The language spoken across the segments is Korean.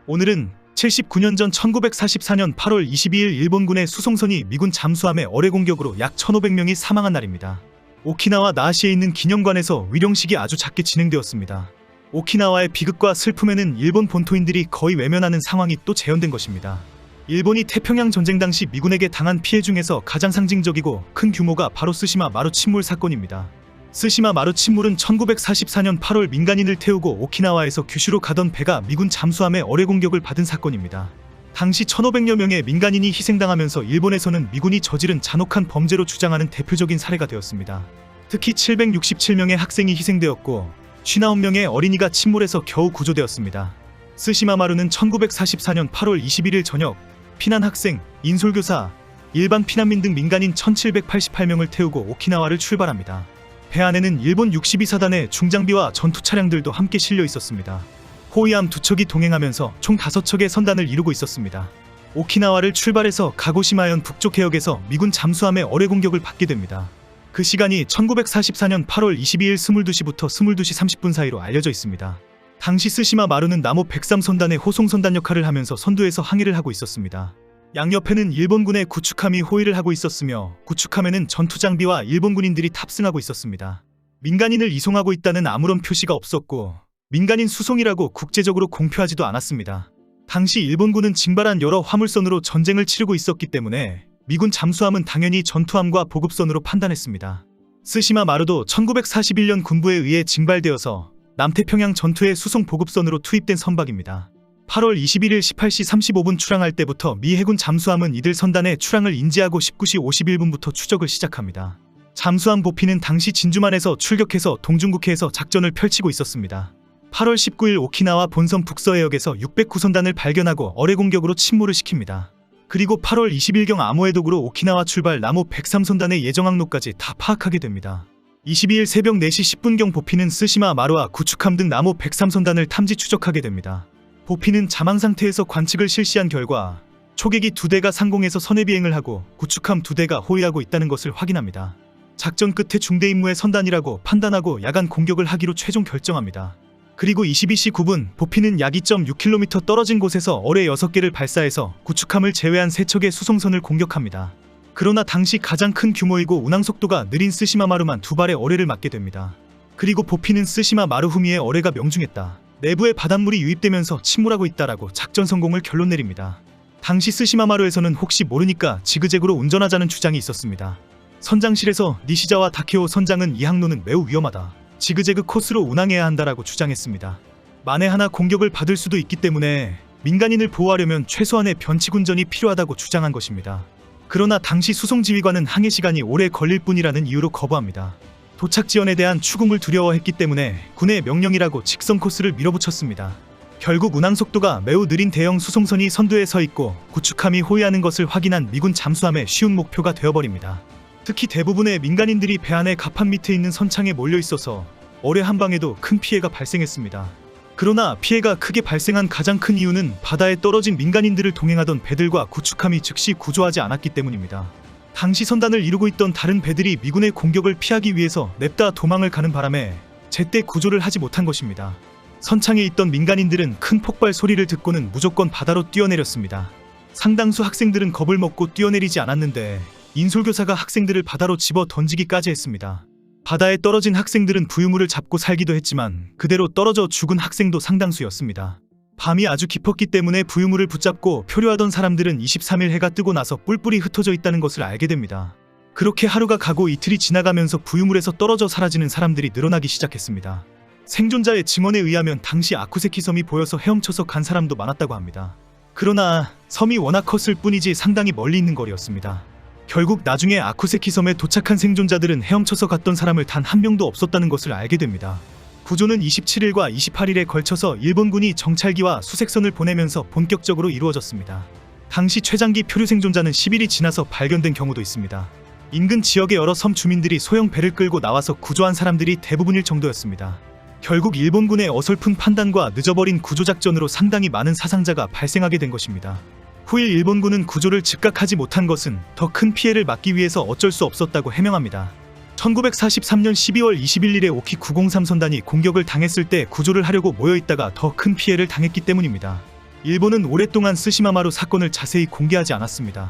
오늘은 79년 전 1944년 8월 22일 일본군의 수송선이 미군 잠수함의 어뢰 공격으로 약 1,500명이 사망한 날입니다. 오키나와 나하시에 있는 기념관에서 위령식이 아주 작게 진행되었습니다. 오키나와의 비극과 슬픔에는 일본 본토인들이 거의 외면하는 상황이 또 재현된 것입니다. 일본이 태평양 전쟁 당시 미군에게 당한 피해 중에서 가장 상징적이고 큰 규모가 바로 스시마 마루 침몰 사건입니다. 스시마 마루 침몰은 1944년 8월 민간인을 태우고 오키나와에서 규슈로 가던 배가 미군 잠수함의 어뢰 공격을 받은 사건입니다. 당시 1,500여 명의 민간인이 희생당하면서 일본에서는 미군이 저지른 잔혹한 범죄로 주장하는 대표적인 사례가 되었습니다. 특히 767명의 학생이 희생되었고 59명의 어린이가 침몰해서 겨우 구조되었습니다. 스시마 마루는 1944년 8월 21일 저녁 피난 학생, 인솔교사, 일반 피난민 등 민간인 1,788명을 태우고 오키나와를 출발합니다. 배 안에는 일본 62사단의 중장비와 전투 차량들도 함께 실려 있었습니다. 호위함 2척이 동행하면서 총 5척의 선단을 이루고 있었습니다. 오키나와를 출발해서 가고시마현 북쪽 해역에서 미군 잠수함의 어뢰 공격을 받게 됩니다. 그 시간이 1944년 8월 22일 22시부터 22시 30분 사이로 알려져 있습니다. 당시 스시마 마루는 나모 103선단의 호송선단 역할을 하면서 선두에서 항해를 하고 있었습니다. 양옆에는 일본군의 구축함이 호위를 하고 있었으며 구축함에는 전투장비와 일본 군인들이 탑승하고 있었습니다. 민간인을 이송하고 있다는 아무런 표시가 없었고 민간인 수송이라고 국제적으로 공표하지도 않았습니다. 당시 일본군은 징발한 여러 화물선으로 전쟁을 치르고 있었기 때문에 미군 잠수함은 당연히 전투함과 보급선으로 판단했습니다. 스시마 마루도 1941년 군부에 의해 징발되어서 남태평양 전투의 수송 보급선으로 투입된 선박입니다. 8월 21일 18시 35분 출항할 때부터 미 해군 잠수함은 이들 선단의 출항을 인지하고 19시 51분부터 추적을 시작합니다. 잠수함 보피는 당시 진주만에서 출격해서 동중국해에서 작전을 펼치고 있었습니다. 8월 19일 오키나와 본섬 북서해역에서 609선단을 발견하고 어뢰 공격으로 침몰을 시킵니다. 그리고 8월 20일경 아모해 도구로 오키나와 출발 나모 103선단의 예정 항로까지 다 파악하게 됩니다. 22일 새벽 4시 10분경 보피는 스시마 마루와 구축함 등 나모 103선단을 탐지 추적하게 됩니다. 보피는 자망 상태에서 관측을 실시한 결과 초계기 2대가 상공에서 선해 비행을 하고 구축함 2대가 호위하고 있다는 것을 확인합니다. 작전 끝에 중대 임무의 선단이라고 판단하고 야간 공격을 하기로 최종 결정합니다. 그리고 22시 9분 보피는 약 2.6km 떨어진 곳에서 어뢰 6개를 발사해서 구축함을 제외한 3척의 수송선을 공격합니다. 그러나 당시 가장 큰 규모이고 운항 속도가 느린 스시마 마루만 2발의 어뢰를 맞게 됩니다. 그리고 보피는 스시마 마루 후미에 어뢰가 명중했다. 내부에 바닷물이 유입되면서 침몰하고 있다라고 작전 성공을 결론 내립니다. 당시 스시마 마루에서는 혹시 모르니까 지그재그로 운전하자는 주장이 있었습니다. 선장실에서 니시자와 다케오 선장은 이 항로는 매우 위험하다. 지그재그 코스로 운항해야 한다라고 주장했습니다. 만에 하나 공격을 받을 수도 있기 때문에 민간인을 보호하려면 최소한의 변칙운전이 필요하다고 주장한 것입니다. 그러나 당시 수송지휘관은 항해 시간이 오래 걸릴 뿐이라는 이유로 거부합니다. 도착 지연에 대한 추궁을 두려워했기 때문에 군의 명령이라고 직선 코스를 밀어붙였습니다. 결국 운항 속도가 매우 느린 대형 수송선이 선두에 서 있고 구축함이 호위하는 것을 확인한 미군 잠수함의 쉬운 목표가 되어버립니다. 특히 대부분의 민간인들이 배 안의 갑판 밑에 있는 선창에 몰려 있어서 어뢰 한 방에도 큰 피해가 발생했습니다. 그러나 피해가 크게 발생한 가장 큰 이유는 바다에 떨어진 민간인들을 동행하던 배들과 구축함이 즉시 구조하지 않았기 때문입니다. 당시 선단을 이루고 있던 다른 배들이 미군의 공격을 피하기 위해서 냅다 도망을 가는 바람에 제때 구조를 하지 못한 것입니다. 선창에 있던 민간인들은 큰 폭발 소리를 듣고는 무조건 바다로 뛰어내렸습니다. 상당수 학생들은 겁을 먹고 뛰어내리지 않았는데 인솔교사가 학생들을 바다로 집어 던지기까지 했습니다. 바다에 떨어진 학생들은 부유물을 잡고 살기도 했지만 그대로 떨어져 죽은 학생도 상당수였습니다. 밤이 아주 깊었기 때문에 부유물을 붙잡고 표류하던 사람들은 23일 해가 뜨고 나서 뿔뿔이 흩어져 있다는 것을 알게 됩니다. 그렇게 하루가 가고 이틀이 지나가면서 부유물에서 떨어져 사라지는 사람들이 늘어나기 시작했습니다. 생존자의 증언에 의하면 당시 아쿠세키 섬이 보여서 헤엄쳐서 간 사람도 많았다고 합니다. 그러나 섬이 워낙 컸을 뿐이지 상당히 멀리 있는 거리였습니다. 결국 나중에 아쿠세키 섬에 도착한 생존자들은 헤엄쳐서 갔던 사람을 단 한 명도 없었다는 것을 알게 됩니다. 구조는 27일과 28일에 걸쳐서 일본군이 정찰기와 수색선을 보내면서 본격적으로 이루어졌습니다. 당시 최장기 표류 생존자는 10일이 지나서 발견된 경우도 있습니다. 인근 지역의 여러 섬 주민들이 소형 배를 끌고 나와서 구조한 사람들이 대부분일 정도였습니다. 결국 일본군의 어설픈 판단과 늦어버린 구조작전으로 상당히 많은 사상자가 발생하게 된 것입니다. 후일 일본군은 구조를 즉각하지 못한 것은 더 큰 피해를 막기 위해서 어쩔 수 없었다고 해명합니다. 1943년 12월 21일에 오키 903 선단이 공격을 당했을 때 구조를 하려고 모여있다가 더 큰 피해를 당했기 때문입니다. 일본은 오랫동안 스시마마루 사건을 자세히 공개하지 않았습니다.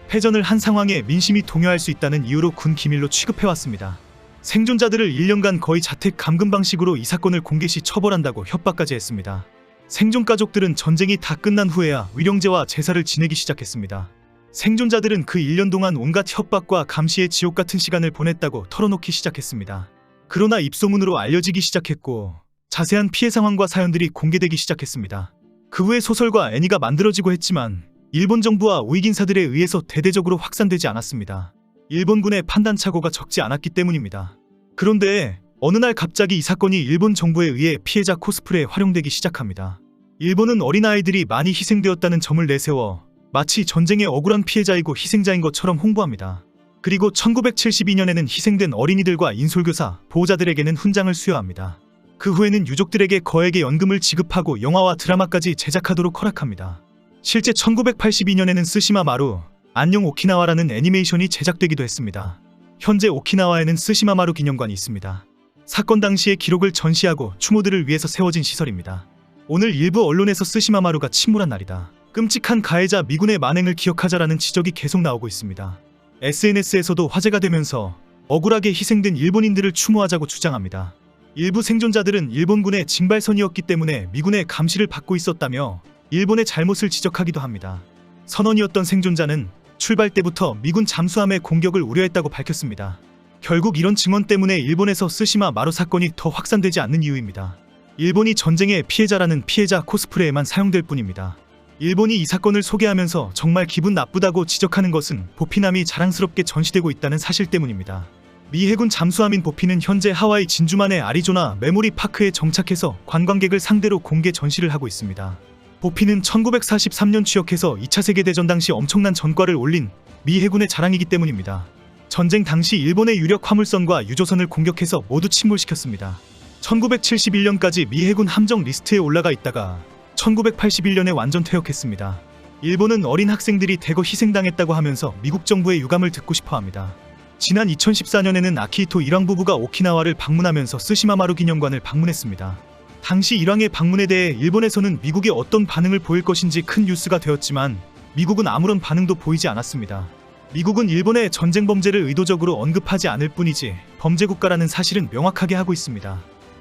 패전을 한 상황에 민심이 동요할 수 있다는 이유로 군 기밀로 취급해왔습니다. 생존자들을 1년간 거의 자택 감금 방식으로 이 사건을 공개 시 처벌한다고 협박까지 했습니다. 생존 가족들은 전쟁이 다 끝난 후에야 위령제와 제사를 지내기 시작했습니다. 생존자들은 그 1년 동안 온갖 협박과 감시의 지옥 같은 시간을 보냈다고 털어놓기 시작했습니다. 그러나 입소문으로 알려지기 시작했고 자세한 피해 상황과 사연들이 공개되기 시작했습니다. 그 후에 소설과 애니가 만들어지고 했지만 일본 정부와 우익인사들에 의해서 대대적으로 확산되지 않았습니다. 일본군의 판단착오가 적지 않았기 때문입니다. 그런데 어느 날 갑자기 이 사건이 일본 정부에 의해 피해자 코스프레에 활용되기 시작합니다. 일본은 어린아이들이 많이 희생되었다는 점을 내세워 마치 전쟁의 억울한 피해자이고 희생자인 것처럼 홍보합니다. 그리고 1972년에는 희생된 어린이들과 인솔교사, 보호자들에게는 훈장을 수여합니다. 그 후에는 유족들에게 거액의 연금을 지급하고 영화와 드라마까지 제작하도록 허락합니다. 실제 1982년에는 스시마 마루, 안녕 오키나와라는 애니메이션이 제작되기도 했습니다. 현재 오키나와에는 스시마 마루 기념관이 있습니다. 사건 당시의 기록을 전시하고 추모들을 위해서 세워진 시설입니다. 오늘 일부 언론에서 스시마 마루가 침몰한 날이다, 끔찍한 가해자 미군의 만행을 기억하자라는 지적이 계속 나오고 있습니다. SNS에서도 화제가 되면서 억울하게 희생된 일본인들을 추모하자고 주장합니다. 일부 생존자들은 일본군의 징발선이었기 때문에 미군의 감시를 받고 있었다며 일본의 잘못을 지적하기도 합니다. 선원이었던 생존자는 출발 때부터 미군 잠수함의 공격을 우려했다고 밝혔습니다. 결국 이런 증언 때문에 일본에서 스시마 마루 사건이 더 확산되지 않는 이유입니다. 일본이 전쟁의 피해자라는 피해자 코스프레에만 사용될 뿐입니다. 일본이 이 사건을 소개하면서 정말 기분 나쁘다고 지적하는 것은 보피남이 자랑스럽게 전시되고 있다는 사실 때문입니다. 미 해군 잠수함인 보피는 현재 하와이 진주만의 아리조나 메모리 파크에 정착해서 관광객을 상대로 공개 전시를 하고 있습니다. 보피는 1943년 취역해서 2차 세계대전 당시 엄청난 전과를 올린 미 해군의 자랑이기 때문입니다. 전쟁 당시 일본의 유력 화물선과 유조선을 공격해서 모두 침몰시켰습니다. 1971년까지 미 해군 함정 리스트에 올라가 있다가 1981년에 완전 퇴역했습니다. 일본은 어린 학생들이 대거 희생당했다고 하면서 미국 정부의 유감을 듣고 싶어합니다. 지난 2014년에는 아키히토 일왕 부부가 오키나와를 방문하면서 스시마마루 기념관을 방문했습니다. 당시 일왕의 방문에 대해 일본에서는 미국이 어떤 반응을 보일 것인지 큰 뉴스가 되었지만 미국은 아무런 반응도 보이지 않았습니다. 미국은 일본의 전쟁 범죄를 의도적으로 언급하지 않을 뿐이지 범죄 국가라는 사실은 명확하게 하고 있습니다.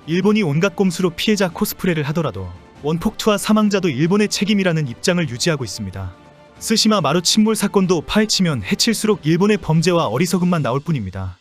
일본이 온갖 꼼수로 피해자 코스프레를 하더라도 원폭투하 사망자도 일본의 책임이라는 입장을 유지하고 있습니다. 스시마 마루 침몰 사건도 파헤치면 해칠수록 일본의 범죄와 어리석음만 나올 뿐입니다.